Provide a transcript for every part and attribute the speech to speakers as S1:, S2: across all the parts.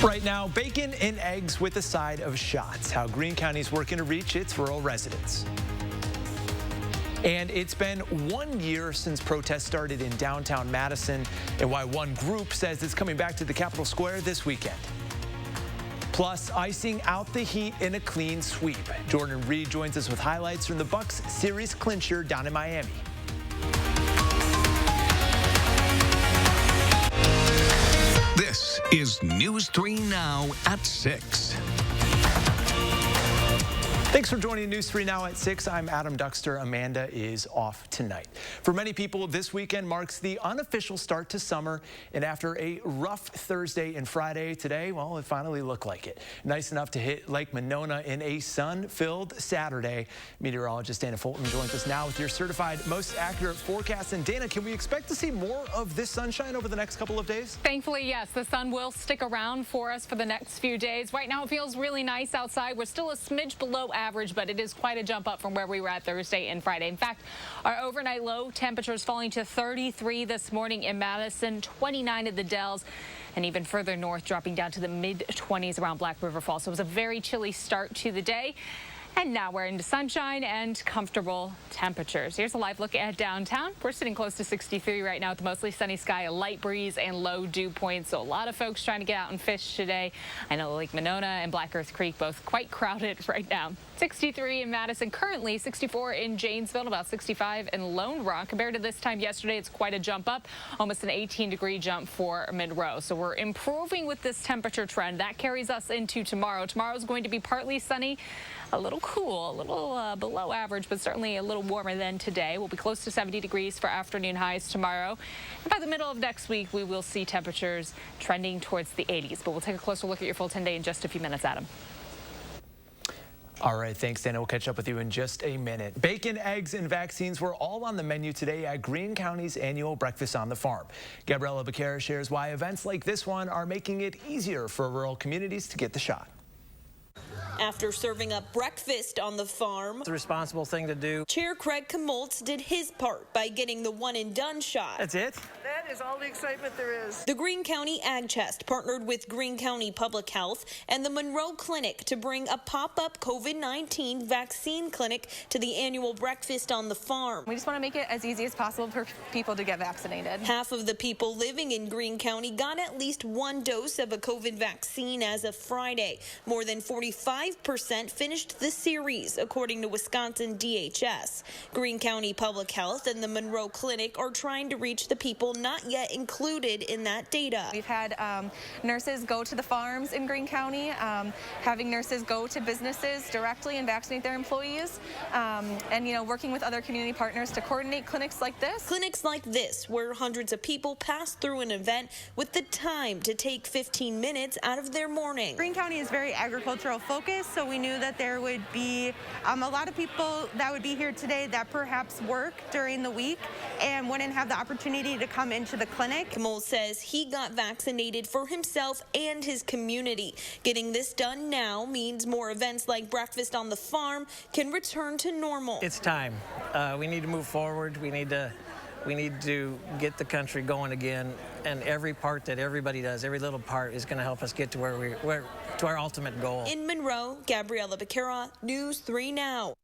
S1: Right now, bacon and eggs with a side of shots. How Greene County is working to reach its rural residents. And it's been 1 year since protests started in downtown Madison, and why one group says it's coming back to the Capitol Square this weekend. Plus, icing out the heat in a clean sweep. Jordan Reed joins us with highlights from the Bucks series clincher down in Miami.
S2: This is News 3 Now at 6.
S1: Thanks for joining News 3 Now at 6. I'm Adam Duxter. Amanda is off tonight. For many people, this weekend marks the unofficial start to summer, and after a rough Thursday and Friday today, well, it finally looked like it. Nice enough to hit Lake Monona in a sun-filled Saturday. Meteorologist Dana Fulton joins us now with your certified most accurate forecast. And Dana, can we expect to see more of this sunshine over the next couple of days?
S3: Thankfully, yes. The sun will stick around for us for the next few days. Right now, it feels really nice outside. We're still a smidge below average, but it is quite a jump up from where we were at Thursday and Friday. In fact, our overnight low temperatures falling to 33 this morning in Madison, 29 at the Dells, and even further north dropping down to the mid-20s around Black River Falls. So it was a very chilly start to the day. And now we're into sunshine and comfortable temperatures. Here's a live look at downtown. We're sitting close to 63 right now with mostly sunny sky, a light breeze, and low dew points. So a lot of folks trying to get out and fish today. I know Lake Monona and Black Earth Creek both quite crowded right now. 63 in Madison, currently 64 in Janesville, about 65 in Lone Rock. Compared to this time yesterday, it's quite a jump up, almost an 18-degree jump for Monroe. So we're improving with this temperature trend. That carries us into tomorrow. Tomorrow's going to be partly sunny, a little cool, a little below average, but certainly a little warmer than today. We'll be close to 70 degrees for afternoon highs tomorrow. And by the middle of next week, we will see temperatures trending towards the 80s. But we'll take a closer look at your full 10-day in just a few minutes, Adam.
S1: All right, thanks, Dana. We'll catch up with you in just a minute. Bacon, eggs, and vaccines were all on the menu today at Greene County's annual Breakfast on the Farm. Gabriella Becerra shares why events like this one are making it easier for rural communities to get the shot.
S4: After serving up breakfast on the farm,
S5: it's a responsible thing to do.
S4: Chair Craig Kamoltz did his part by getting the one-and-done shot.
S5: That's it?
S6: That is all the excitement there is.
S4: The Greene County Ag Chest partnered with Greene County Public Health and the Monroe Clinic to bring a pop-up COVID-19 vaccine clinic to the annual Breakfast on the Farm.
S7: We just want to make it as easy as possible for people to get vaccinated.
S4: Half of the people living in Greene County got at least one dose of a COVID vaccine as of Friday. More than 45% finished the series, according to Wisconsin DHS. Greene County Public Health and the Monroe Clinic are trying to reach the people not yet included in that data.
S7: We've had nurses go to the farms in Greene County, having nurses go to businesses directly and vaccinate their employees, and working with other community partners to coordinate clinics like this.
S4: Clinics like this, where hundreds of people pass through an event with the time to take 15 minutes out of their morning.
S8: Greene County is very agricultural focused, so we knew that there would be a lot of people that would be here today that perhaps work during the week and wouldn't have the opportunity to come into the clinic.
S4: Kamol says he got vaccinated for himself and his community. Getting this done now means more events like Breakfast on the Farm can return to normal.
S5: It's time. We need to move forward. We need to get the country going again, and every part that everybody does, every little part is going to help us get to to our ultimate goal.
S4: In Monroe, Gabriella Becerra, News 3 Now.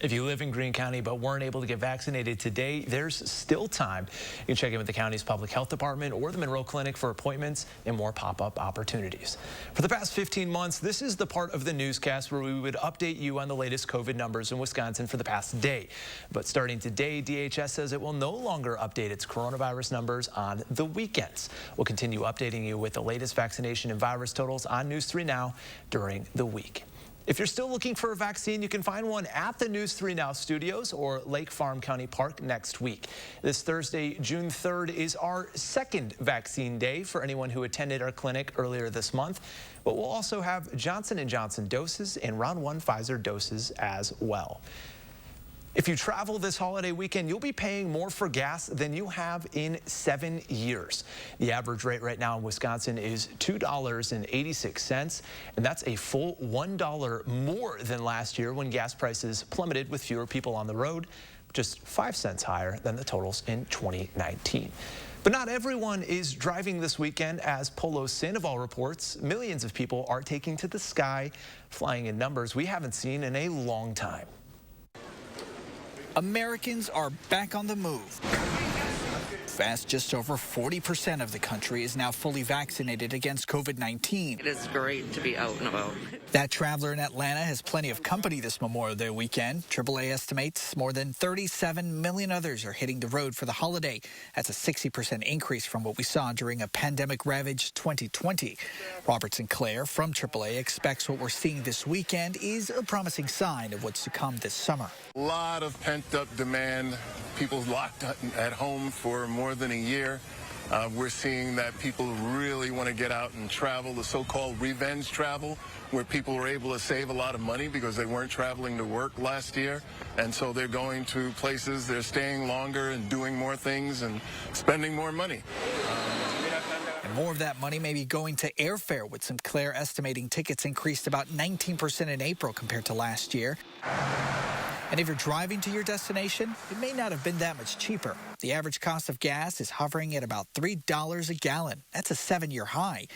S1: If you live in Greene County but weren't able to get vaccinated today, there's still time. You can check in with the county's public health department or the Monroe Clinic for appointments and more pop-up opportunities. For the past 15 months, this is the part of the newscast where we would update you on the latest COVID numbers in Wisconsin for the past day. But starting today, DHS says it will no longer update its coronavirus numbers on the weekends. We'll continue updating you with the latest vaccination and virus totals on News 3 Now during the week. If you're still looking for a vaccine, you can find one at the News 3 Now studios or Lake Farm County Park next week. This Thursday, June 3rd, is our second vaccine day for anyone who attended our clinic earlier this month. But we'll also have Johnson & Johnson doses and round 1 Pfizer doses as well. If you travel this holiday weekend, you'll be paying more for gas than you have in 7 years. The average rate right now in Wisconsin is $2.86, and that's a full $1 more than last year when gas prices plummeted with fewer people on the road, just 5 cents higher than the totals in 2019. But not everyone is driving this weekend. As Polo Sandoval reports, millions of people are taking to the sky, flying in numbers we haven't seen in a long time.
S9: Americans are back on the move. Fast, just over 40% of the country is now fully vaccinated against COVID-19.
S6: It is great to be out and about.
S9: That traveler in Atlanta has plenty of company this Memorial Day weekend. AAA estimates more than 37 million others are hitting the road for the holiday. That's a 60% increase from what we saw during a pandemic-ravaged 2020. Robert Sinclair from AAA expects what we're seeing this weekend is a promising sign of what's to come this summer.
S10: A lot of pent-up demand. People locked at home for more than a year. We're seeing that people really want to get out and travel, the so-called revenge travel, where people were able to save a lot of money because they weren't traveling to work last year. And so they're going to places, they're staying longer and doing more things and spending more money.
S9: And more of that money may be going to airfare, with Sinclair estimating tickets increased about 19% in April compared to last year. And if you're driving to your destination, it may not have been that much cheaper. The average cost of gas is hovering at about $3 a gallon. That's a 7-year high.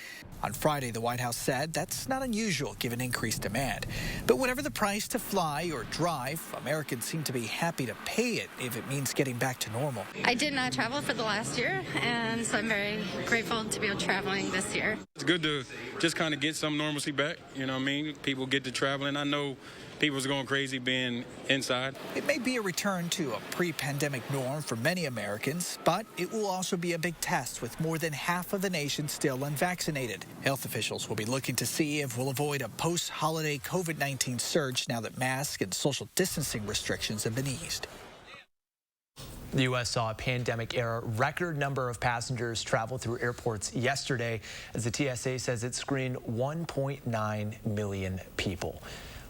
S9: On Friday, the White House said that's not unusual given increased demand. But whatever the price to fly or drive, Americans seem to be happy to pay it if it means getting back to normal.
S11: I did not travel for the last year, and so I'm very grateful to be traveling this year.
S12: It's good to just kind of get some normalcy back. You know what I mean? People get to traveling. I know people's going crazy being inside.
S9: It may be a return to a pre-pandemic norm for many Americans, but it will also be a big test with more than half of the nation still unvaccinated. Health officials will be looking to see if we'll avoid a post-holiday COVID-19 surge now that mask and social distancing restrictions have been eased.
S1: The U.S. saw a pandemic-era record number of passengers travel through airports yesterday, as the TSA says it screened 1.9 million people.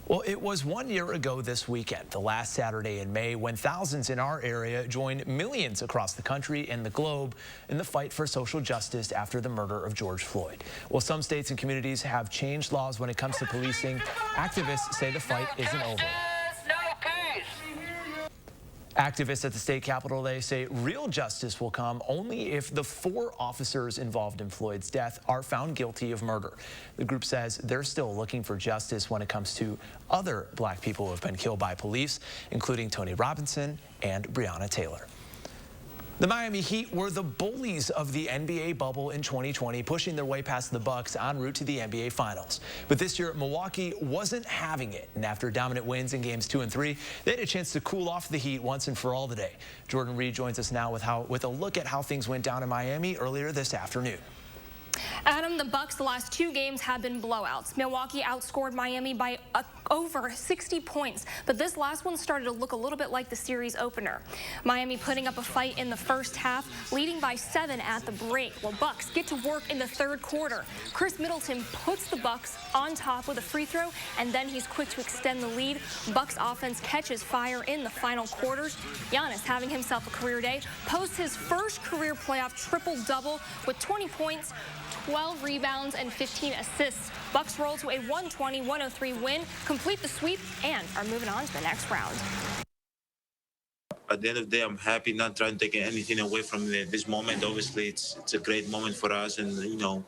S1: Well, it was 1 year ago this weekend, the last Saturday in May, when thousands in our area joined millions across the country and the globe in the fight for social justice after the murder of George Floyd. Well, some states and communities have changed laws when it comes to policing. Activists say the fight isn't over. Activists at the state capitol, they say real justice will come only if the 4 officers involved in Floyd's death are found guilty of murder. The group says they're still looking for justice when it comes to other black people who have been killed by police, including Tony Robinson and Breonna Taylor. The Miami Heat were the bullies of the NBA bubble in 2020, pushing their way past the Bucks en route to the NBA Finals. But this year, Milwaukee wasn't having it, and after dominant wins in games 2 and 3, they had a chance to cool off the Heat once and for all today. Jordan Reed joins us now with a look at how things went down in Miami earlier this afternoon.
S13: Adam, the Bucks, the last 2 games have been blowouts. Milwaukee outscored Miami by over 60 points, but this last one started to look a little bit like the series opener. Miami putting up a fight in the first half, leading by 7 at the break. Well, Bucks get to work in the third quarter. Chris Middleton puts the Bucks on top with a free throw, and then he's quick to extend the lead. Bucks offense catches fire in the final quarters. Giannis, having himself a career day, posts his first career playoff triple-double with 20 points, 12 rebounds, and 15 assists. Bucks roll to a 120-103 win, complete the sweep, and are moving on to the next round.
S14: At the end of the day, I'm happy, not trying to take anything away from this moment. Obviously, it's a great moment for us, and you know,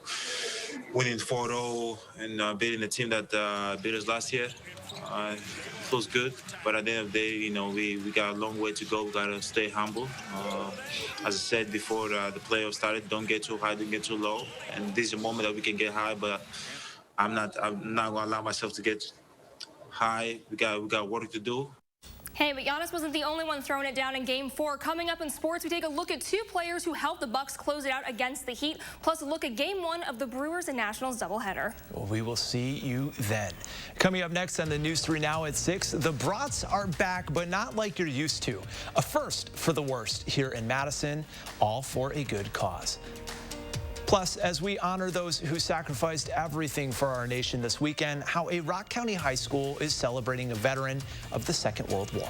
S14: winning 4-0 and beating the team that beat us last year feels good. But at the end of the day, you know, we got a long way to go. We gotta stay humble. As I said before the playoffs started, don't get too high, don't get too low. And this is a moment that we can get high, but I'm not gonna allow myself to get high. We got work to do.
S13: Hey, but Giannis wasn't the only one throwing it down in Game 4. Coming up in sports, we take a look at 2 players who helped the Bucks close it out against the Heat, plus a look at Game 1 of the Brewers and Nationals doubleheader.
S1: Well, we will see you then. Coming up next on the News 3 Now at 6, the Brats are back, but not like you're used to. A first for the worst here in Madison, all for a good cause. Plus, as we honor those who sacrificed everything for our nation this weekend, how a Rock County high school is celebrating a veteran of the Second World War.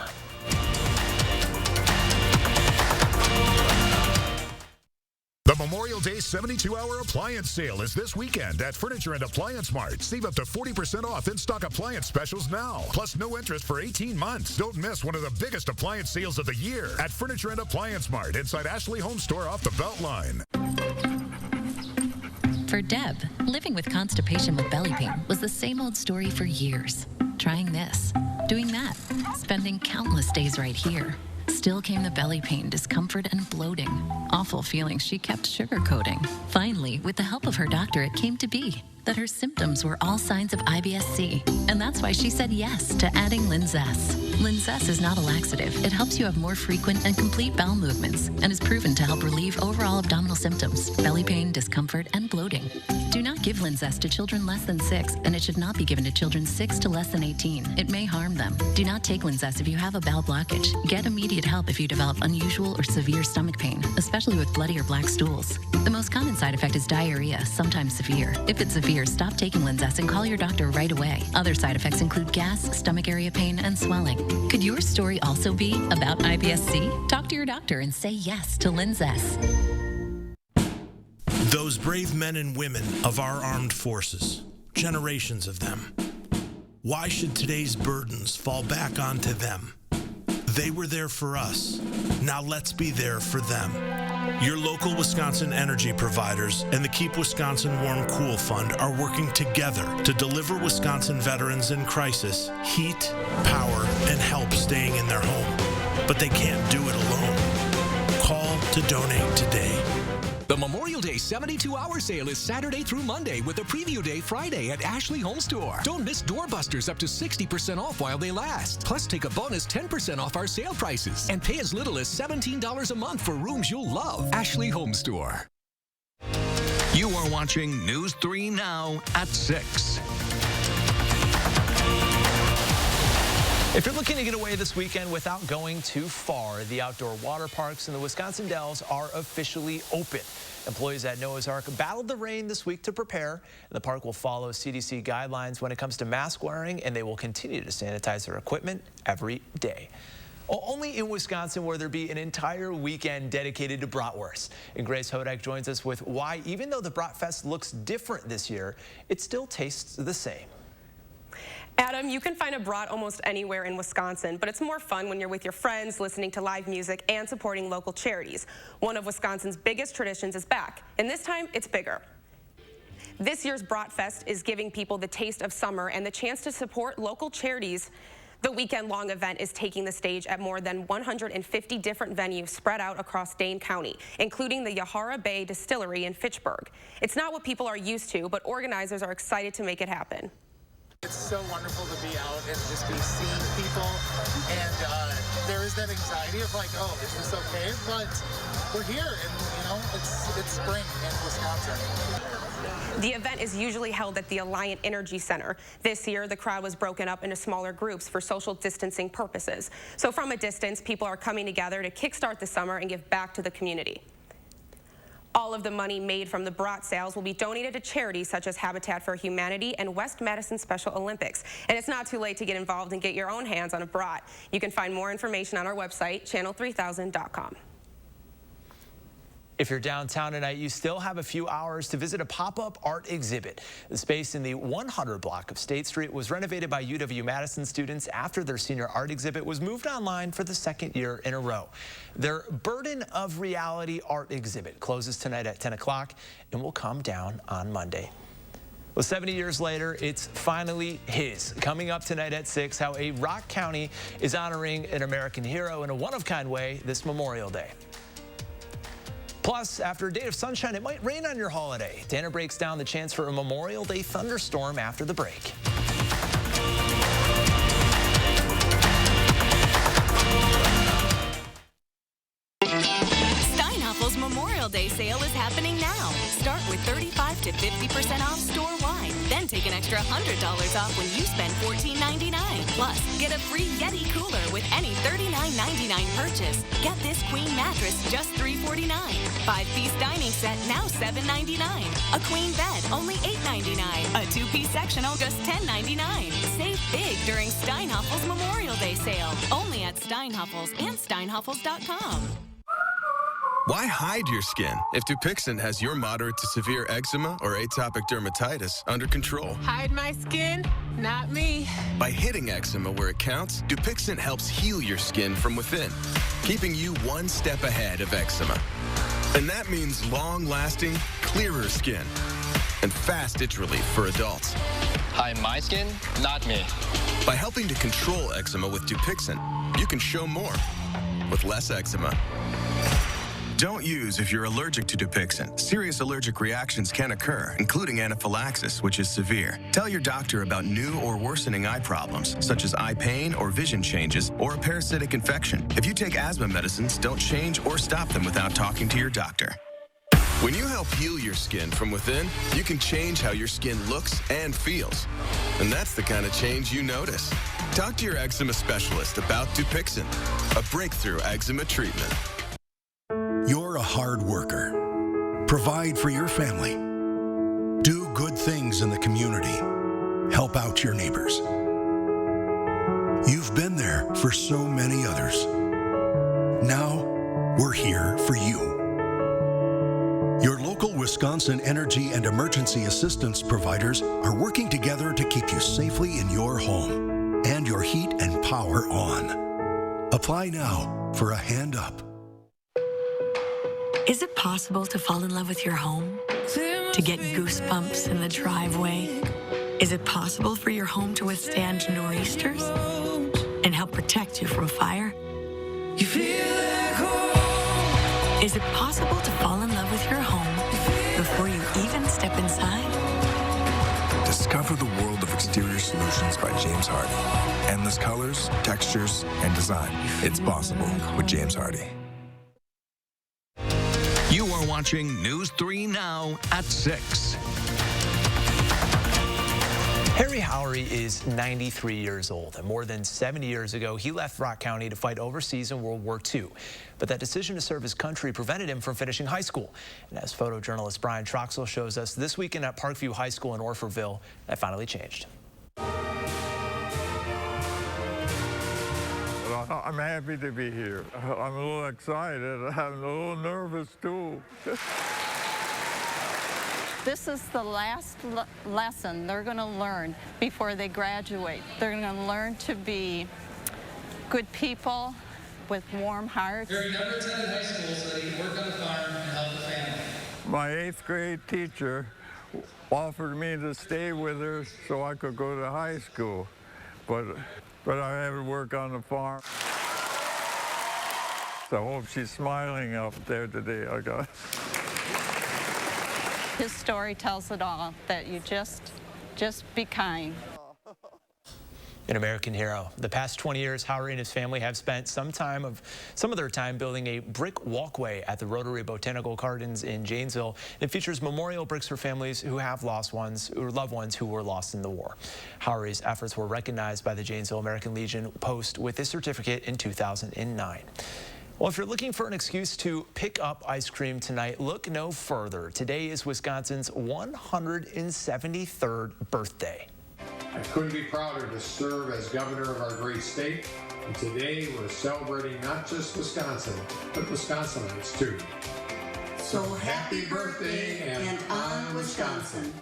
S15: The Memorial Day 72-hour appliance sale is this weekend at Furniture and Appliance Mart. Save up to 40% off in-stock appliance specials now. Plus no interest for 18 months. Don't miss one of the biggest appliance sales of the year at Furniture and Appliance Mart inside Ashley Home Store off the Beltline.
S16: For Deb, living with constipation with belly pain was the same old story for years. Trying this, doing that, spending countless days right here. Still came the belly pain, discomfort, and bloating. Awful feelings she kept sugarcoating. Finally, with the help of her doctor, it came to be that her symptoms were all signs of IBS-C. And that's why she said yes to adding Linzess. Linzess is not a laxative. It helps you have more frequent and complete bowel movements and is proven to help relieve overall abdominal symptoms, belly pain, discomfort, and bloating. Do not give Linzess to children less than 6, and it should not be given to children 6 to less than 18. It may harm them. Do not take Linzess if you have a bowel blockage. Get immediate help if you develop unusual or severe stomach pain, especially with bloody or black stools. The most common side effect is diarrhea, sometimes severe. If it's severe, stop taking Linzess and call your doctor right away. Other side effects include gas, stomach area pain, and swelling. Could your story also be about IBS-C? Talk to your doctor and say yes to Linzess.
S17: Those brave men and women of our armed forces, generations of them. Why should today's burdens fall back onto them? They were there for us. Now let's be there for them. Your local Wisconsin energy providers and the Keep Wisconsin Warm Cool Fund are working together to deliver Wisconsin veterans in crisis heat, power, and help staying in their home. But they can't do it alone. Call to donate today.
S2: The Memorial Day 72-hour sale is Saturday through Monday with a preview day Friday at Ashley Home Store. Don't miss doorbusters up to 60% off while they last. Plus, take a bonus 10% off our sale prices and pay as little as $17 a month for rooms you'll love. Ashley Home Store. You are watching News 3 Now at 6.
S1: If you're looking to get away this weekend without going too far, the outdoor water parks in the Wisconsin Dells are officially open. Employees at Noah's Ark battled the rain this week to prepare, and the park will follow CDC guidelines when it comes to mask wearing, and they will continue to sanitize their equipment every day. Only in Wisconsin will there be an entire weekend dedicated to bratwurst. And Grace Hodak joins us with why, even though the Bratfest looks different this year, it still tastes the same.
S18: Adam, you can find a brat almost anywhere in Wisconsin, but it's more fun when you're with your friends, listening to live music, and supporting local charities. One of Wisconsin's biggest traditions is back, and this time it's bigger. This year's Bratfest is giving people the taste of summer and the chance to support local charities. The weekend-long event is taking the stage at more than 150 different venues spread out across Dane County, including the Yahara Bay Distillery in Fitchburg. It's not what people are used to, but organizers are excited to make it happen.
S19: It's so wonderful to be out and just be seeing people, and there is that anxiety of like, oh, is this okay? But we're here, and you know, it's spring in Wisconsin.
S18: The event is usually held at the Alliant Energy Center. This year, the crowd was broken up into smaller groups for social distancing purposes. So from a distance, people are coming together to kickstart the summer and give back to the community. All of the money made from the brat sales will be donated to charities such as Habitat for Humanity and West Madison Special Olympics. And it's not too late to get involved and get your own hands on a brat. You can find more information on our website, channel3000.com.
S1: If you're downtown tonight, you still have a few hours to visit a pop-up art exhibit. The space in the 100 block of State Street was renovated by UW-Madison students after their senior art exhibit was moved online for the second year in a row. Their Burden of Reality art exhibit closes tonight at 10 o'clock and will come down on Monday. Well, 70 years later, it's finally his. Coming up tonight at 6, how a Rock County is honoring an American hero in a one-of-kind way this Memorial Day. Plus, after a day of sunshine, it might rain on your holiday. Tanner breaks down the chance for a Memorial Day thunderstorm after the break.
S20: Steinhaffel's Memorial Day sale is happening now. Start with 35 to 50% off store-wide. Then take an extra $100 off when you spend $14.99. Plus, get a free Yeti cooler with any $39.99 purchase. Get this queen mattress just $3.49. 5-piece dining set now $7.99. A queen bed only $8.99. A 2-piece sectional just $10.99. Save big during Steinhaffel's Memorial Day sale. Only at Steinhaffel's and Steinhaffels.com.
S21: Why hide your skin if Dupixent has your moderate to severe eczema or atopic dermatitis under control?
S22: Hide my skin? Not me.
S21: By hitting eczema where it counts, Dupixent helps heal your skin from within, keeping you one step ahead of eczema. And that means long-lasting, clearer skin and fast itch relief for adults.
S23: Hide my skin? Not me.
S21: By helping to control eczema with Dupixent, you can show more with less eczema. Don't use if you're allergic to Dupixent. Serious allergic reactions can occur, including anaphylaxis, which is severe. Tell your doctor about new or worsening eye problems, such as eye pain or vision changes, or a parasitic infection. If you take asthma medicines, don't change or stop them without talking to your doctor. When you help heal your skin from within, you can change how your skin looks and feels. And that's the kind of change you notice. Talk to your eczema specialist about Dupixent, a breakthrough eczema treatment.
S24: You're a hard worker. Provide for your family. Do good things in the community. Help out your neighbors. You've been there for so many others. Now, we're here for you. Your local Wisconsin energy and emergency assistance providers are working together to keep you safely in your home and your heat and power on. Apply now for a hand up.
S25: Is it possible to fall in love with your home? To get goosebumps in the driveway? Is it possible for your home to withstand nor'easters and help protect you from fire? You feel like home. Is it possible to fall in love with your home before you even step inside?
S26: Discover the world of exterior solutions by James Hardie. Endless colors, textures, and design. It's possible with James Hardie.
S2: You are watching News 3 Now at 6.
S1: Harry Howry is 93 years old, and more than 70 years ago, he left Rock County to fight overseas in World War II. But that decision to serve his country prevented him from finishing high school. And as photojournalist Brian Troxel shows us, this weekend at Parkview High School in Orfordville, that finally changed.
S27: I'm happy to be here. I'm a little excited. I'm a little nervous, too.
S28: This is the last lesson they're going to learn before they graduate. They're going to learn to be good people with warm hearts.
S29: Harry never attended high school so that he could work on the farm and help the family.
S27: My 8th grade teacher offered me to stay with her so I could go to high school. But I had to work on the farm. So I hope she's smiling up there today. I got.
S28: His story tells it all, that you just be kind.
S1: An American hero. The past 20 years, Howry and his family have spent some of their time building a brick walkway at the Rotary Botanical Gardens in Janesville. It features memorial bricks for families who have lost ones or loved ones who were lost in the war. Howry's efforts were recognized by the Janesville American Legion Post with this certificate in 2009. Well, if you're looking for an excuse to pick up ice cream tonight, look no further. Today is Wisconsin's 173rd birthday.
S30: I couldn't be prouder to serve as governor of our great state. And today we're celebrating not just Wisconsin, but Wisconsinites too. So happy birthday and on Wisconsin.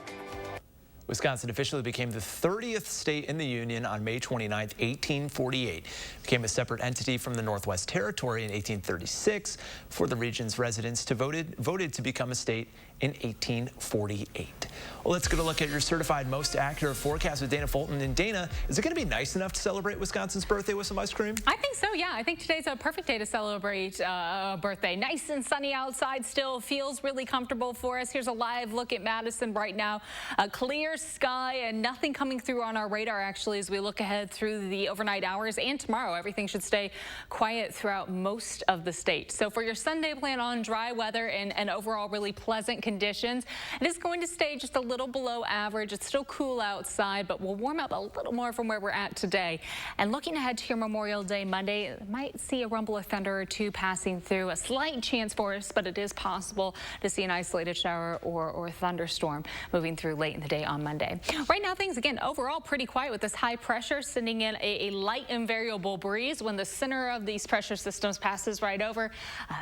S1: Wisconsin officially became the 30th state in the Union on May 29, 1848. It became a separate entity from the Northwest Territory in 1836 before the region's residents voted to become a state in 1848. Well, let's get a look at your certified most accurate forecast with Dana Fulton. And Dana, is it going to be nice enough to celebrate Wisconsin's birthday with some ice cream?
S3: I think so, yeah. I think today's a perfect day to celebrate a birthday. Nice and sunny outside still. Feels really comfortable for us. Here's a live look at Madison right now. A clear sky and nothing coming through on our radar, actually, as we look ahead through the overnight hours and tomorrow. Everything should stay quiet throughout most of the state. So for your Sunday, plan on dry weather and overall really pleasant conditions. conditions. It is going to stay just a little below average. It's still cool outside, but we'll warm up a little more from where we're at today. And looking ahead to your Memorial Day Monday, might see a rumble of thunder or two passing through. A slight chance for us, but it is possible to see an isolated shower or thunderstorm moving through late in the day on Monday. Right now, things again overall pretty quiet with this high pressure sending in a light and variable breeze. When the center of these pressure systems passes right over,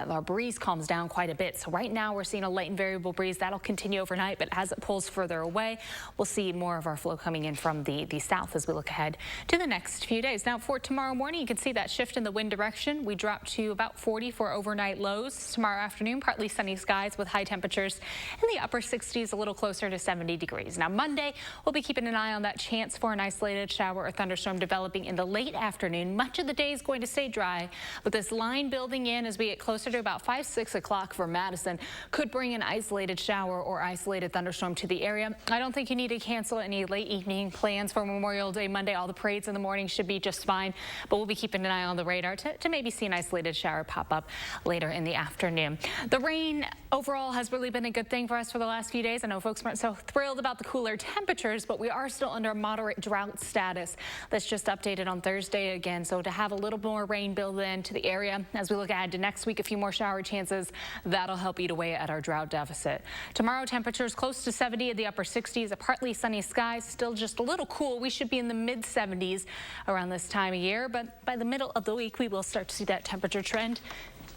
S3: our breeze calms down quite a bit. So right now we're seeing a light and variable breeze. That'll continue overnight, but as it pulls further away, we'll see more of our flow coming in from the south as we look ahead to the next few days. Now for tomorrow morning, you can see that shift in the wind direction. We drop to about 40 for overnight lows. Tomorrow afternoon, partly sunny skies with high temperatures in the upper 60s, a little closer to 70 degrees. Now Monday, we'll be keeping an eye on that chance for an isolated shower or thunderstorm developing in the late afternoon. Much of the day is going to stay dry, but this line building in as we get closer to about 5-6 o'clock for Madison could bring an isolated shower or isolated thunderstorm to the area. I don't think you need to cancel any late evening plans for Memorial Day Monday. All the parades in the morning should be just fine, but we'll be keeping an eye on the radar to maybe see an isolated shower pop up later in the afternoon. The rain overall has really been a good thing for us for the last few days. I know folks weren't so thrilled about the cooler temperatures, but we are still under moderate drought status. That's just updated on Thursday again. So to have a little more rain build into the area as we look ahead to next week, a few more shower chances, that'll help eat away at our drought deficit. Tomorrow, temperatures close to 70 in the upper 60s, a partly sunny skies, still just a little cool. We should be in the mid 70s around this time of year, but by the middle of the week, we will start to see that temperature trend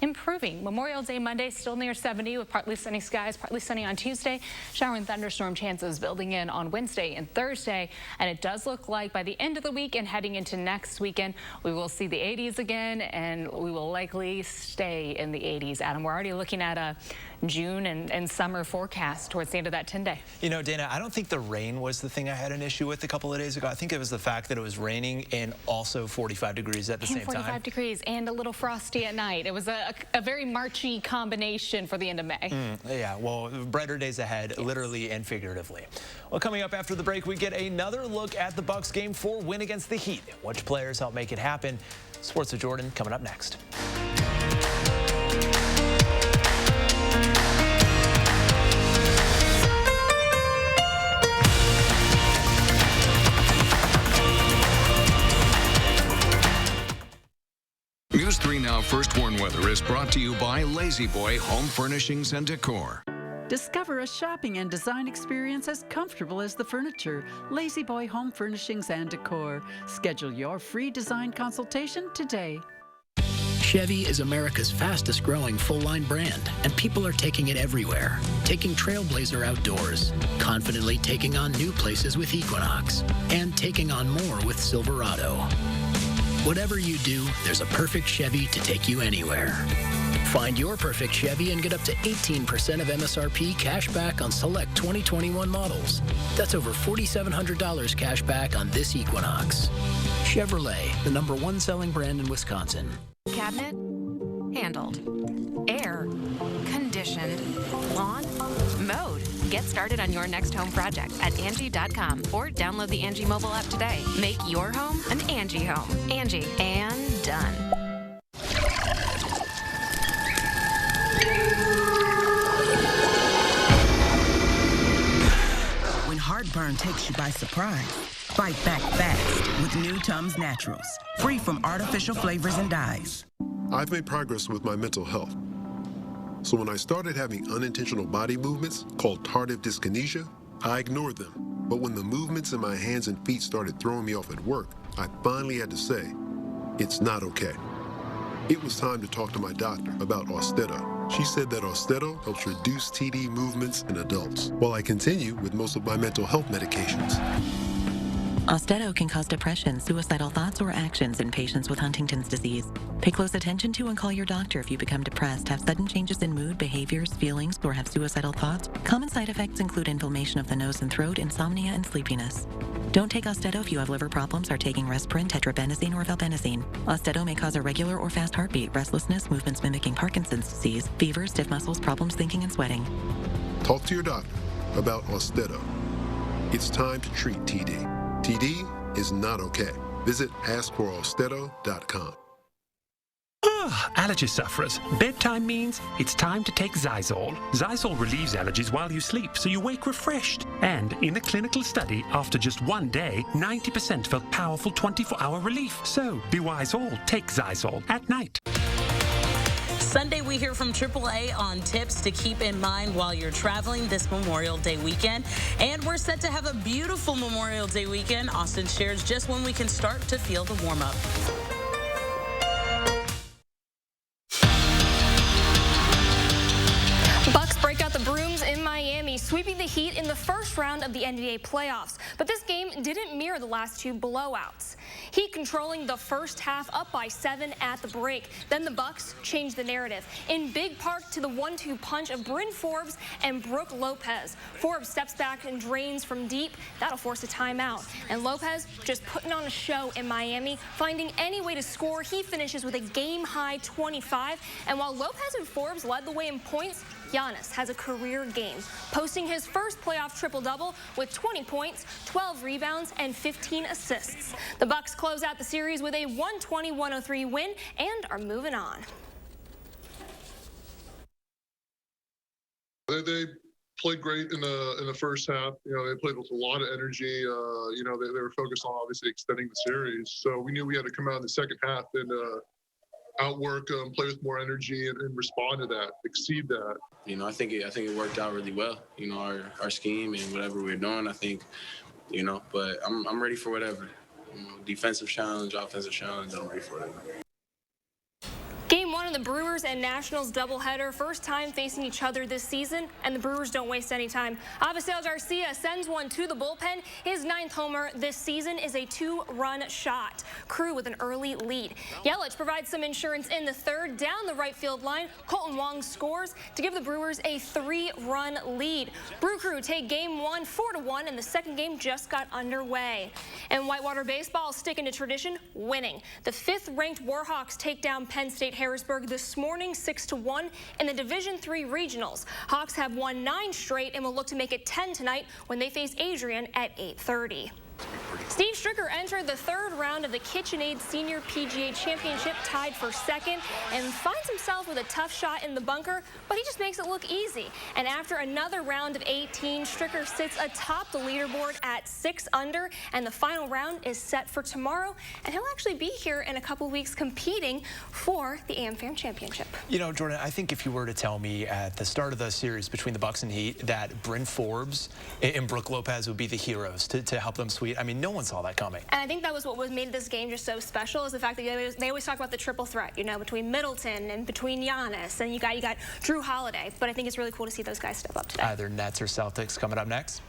S3: improving. Memorial Day Monday still near 70 with partly sunny skies, partly sunny on Tuesday. Shower and thunderstorm chances building in on Wednesday and Thursday. And it does look like by the end of the week and heading into next weekend, we will see the 80s again, and we will likely stay in the 80s. Adam, we're already looking at a June and summer forecast towards the end of that 10-day.
S1: You know, Dana, I don't think the rain was the thing I had an issue with a couple of days ago. I think it was the fact that it was raining and also 45 degrees at the same time.
S3: 45 degrees and a little frosty at night. It was a very Marchy combination for the end of May.
S1: Yeah, well, brighter days ahead, literally and figuratively. Well, coming up after the break, we get another look at the Bucks Game 4 win against the Heat. Which players help make it happen? Sports with Jordan coming up next.
S4: News 3 Now First Warn Weather is brought to you by Lazy Boy Home Furnishings and Decor.
S5: Discover a shopping and design experience as comfortable as the furniture. Lazy Boy Home Furnishings and Decor. Schedule your free design consultation today.
S6: Chevy is America's fastest growing full-line brand, and people are taking it everywhere. Taking Trailblazer outdoors, confidently taking on new places with Equinox, and taking on more with Silverado. Whatever you do, there's a perfect Chevy to take you anywhere. Find your perfect Chevy and get up to 18% of MSRP cash back on select 2021 models. That's over $4,700 cash back on this Equinox. Chevrolet, the #1 selling brand in Wisconsin.
S7: Cabinet, handled. Air, conditioned. Lawn, mowed. Get started on your next home project at Angie.com or download the Angie mobile app today. Make your home an Angie home. Angie, and done.
S8: When heartburn takes you by surprise, fight back fast with new Tums Naturals, free from artificial flavors and dyes.
S9: I've made progress with my mental health. So when I started having unintentional body movements called tardive dyskinesia, I ignored them. But when the movements in my hands and feet started throwing me off at work, I finally had to say, it's not okay. It was time to talk to my doctor about Austedo. She said that Austedo helps reduce TD movements in adults, while I continue with most of my mental health medications.
S10: Austedo can cause depression, suicidal thoughts, or actions in patients with Huntington's disease. Pay close attention to and call your doctor if you become depressed, have sudden changes in mood, behaviors, feelings, or have suicidal thoughts. Common side effects include inflammation of the nose and throat, insomnia, and sleepiness. Don't take Austedo if you have liver problems, are taking Resprin, tetrabenazine, or valbenazine. Austedo may cause irregular or fast heartbeat, restlessness, movements mimicking Parkinson's disease, fever, stiff muscles, problems thinking, and sweating.
S9: Talk to your doctor about Austedo. It's time to treat TD. TD is not okay. Visit askforaustedo.com.
S11: Allergy sufferers, bedtime means it's time to take Zysol. Zysol relieves allergies while you sleep, so you wake refreshed. And in a clinical study, after just 1 day, 90% felt powerful 24-hour relief. So be wise all, take Zysol at night.
S12: Sunday, we hear from AAA on tips to keep in mind while you're traveling this Memorial Day weekend. And we're set to have a beautiful Memorial Day weekend. Austin shares just when we can start to feel the warm-up.
S13: Bucks break out the brooms in Miami, sweeping the Heat in the first round of the NBA playoffs. But this game didn't mirror the last two blowouts. Heat controlling the first half, up by 7 at the break. Then the Bucks changed the narrative, in big part to the 1-2 punch of Bryn Forbes and Brook Lopez. Forbes steps back and drains from deep. That'll force a timeout. And Lopez just putting on a show in Miami, finding any way to score. He finishes with a game-high 25. And while Lopez and Forbes led the way in points, Giannis has a career game, posting his first playoff triple-double with 20 points, 12 rebounds, and 15 assists. The Bucks close out the series with a 120-103 win and are moving on.
S14: They played great in the first half. You know, they played with a lot of energy. You know, they were focused on obviously extending the series. So we knew we had to come out in the second half and outwork, play with more energy and respond to that, exceed that.
S15: You know, I think it worked out really well. You know, our scheme and whatever we're doing. I think, you know, but I'm ready for whatever. You know, defensive challenge, offensive challenge. I'm ready for whatever.
S13: Game 1 of the Brewers and Nationals doubleheader, first time facing each other this season, and the Brewers don't waste any time. Avisail Garcia sends one to the bullpen. His 9th homer this season is a 2-run shot. Crew with an early lead. Yelich provides some insurance in the third. Down the right field line, Colton Wong scores to give the Brewers a 3-run lead. Brew Crew take game 1 4-1, and the second game just got underway. And Whitewater baseball sticking to tradition, winning. The 5th-ranked Warhawks take down Penn State Harrisburg this morning 6-1 in the Division III regionals. Hawks have won 9 straight and will look to make it 10 tonight when they face Adrian at 8:30. Steve Stricker entered the 3rd round of the KitchenAid Senior PGA Championship, tied for 2nd, and finds himself with a tough shot in the bunker, but he just makes it look easy. And after another round of 18, Stricker sits atop the leaderboard at 6 under, and the final round is set for tomorrow, and he'll actually be here in a couple weeks competing for the AmFam Championship.
S1: You know, Jordan, I think if you were to tell me at the start of the series between the Bucks and Heat that Bryn Forbes and Brook Lopez would be the heroes to help them sweep, I mean, no one saw that coming.
S13: And I think that was what made this game just so special, is the fact that they always talk about the triple threat, you know, between Middleton and between Giannis, and you got Drew Holiday. But I think it's really cool to see those guys step up today.
S1: Either Nets or Celtics coming up next.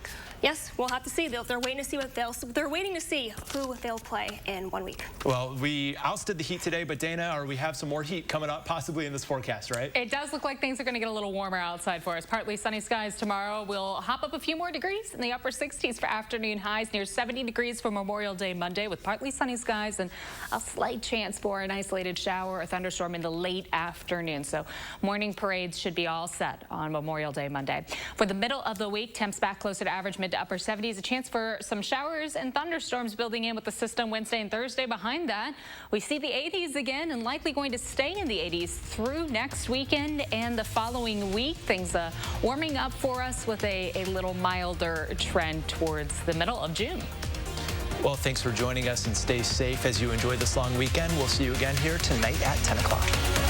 S13: Yes, we'll have to see. They're waiting to see they're waiting to see who they'll play in 1 week.
S1: Well, we ousted the Heat today, but Dana, we have some more heat coming up possibly in this forecast, right?
S3: It does look like things are going to get a little warmer outside for us. Partly sunny skies tomorrow. We'll hop up a few more degrees in the upper 60s for afternoon highs, near 70 degrees for Memorial Day Monday, with partly sunny skies and a slight chance for an isolated shower or thunderstorm in the late afternoon. So morning parades should be all set on Memorial Day Monday. For the middle of the week, temps back closer to average, mid to upper 70s. A chance for some showers and thunderstorms building in with the system Wednesday and Thursday. Behind that, we see the 80s again, and likely going to stay in the 80s through next weekend and the following week. Things warming up for us with a little milder trend towards the middle of June.
S1: Well, thanks for joining us, and stay safe as you enjoy this long weekend. We'll see you again here tonight at 10 o'clock.